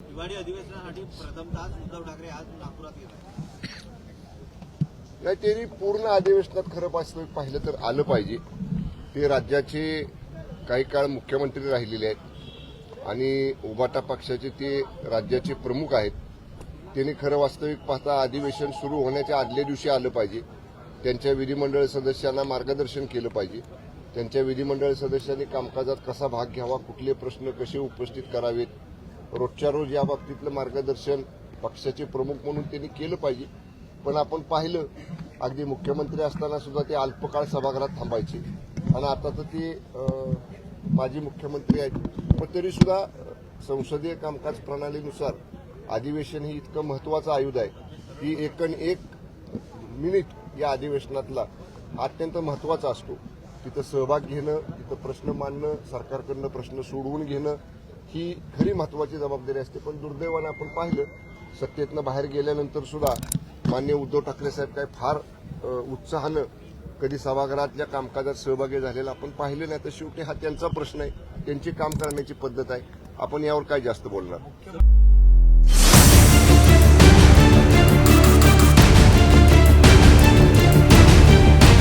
हिवाळी अधिवेशनासाठी प्रथमतः उद्धव ठाकरे आज नागपुरात येत आहेत. नाही, त्यांनी पूर्ण अधिवेशनात खरं पाहिलं तर आलं पाहिजे. ते राज्याचे काही काळ मुख्यमंत्री राहिलेले आहेत आणि उबाटा पक्षाचे ते राज्याचे प्रमुख आहेत. त्यांनी खरं वास्तविक पाहता अधिवेशन सुरू होण्याच्या आदल्या दिवशी आलं पाहिजे. त्यांच्या विधिमंडळ सदस्यांना मार्गदर्शन केलं पाहिजे. त्यांच्या विधिमंडळ सदस्यांनी कामकाजात कसा भाग घ्यावा, कुठले प्रश्न कसे उपस्थित करावेत, रोजच्या रोज या बाबतीतलं मार्गदर्शन पक्षाचे प्रमुख म्हणून त्यांनी केलं पाहिजे. पण आपण पाहिलं अगदी मुख्यमंत्री असताना सुद्धा ते अल्पकाळ सभागृहात थांबायचे आणि आता तर ते माजी मुख्यमंत्री आहेत. पण तरी सुद्धा संसदीय कामकाज प्रणालीनुसार अधिवेशन हे इतकं महत्वाचं आयुध आहे की एकन एक मिनिट या अधिवेशनातला अत्यंत महत्वाचा असतो. तिथं सहभाग घेणं, तिथं प्रश्न मांडणं, सरकारकडनं प्रश्न सोडवून घेणं ही खरी महत्वाची जबाबदारी असते. पण दुर्दैवानं आपण पाहिलं सत्तेतनं बाहेर गेल्यानंतर सुद्धा माननीय उद्धव ठाकरे साहेब काय फार उत्साहानं कधी सभागृहातल्या कामकाजात सहभागी झालेला आपण पाहिलं नाही. तर शेवटी हा त्यांचा प्रश्न आहे, त्यांची काम करण्याची पद्धत आहे. आपण यावर काय जास्त बोलणार.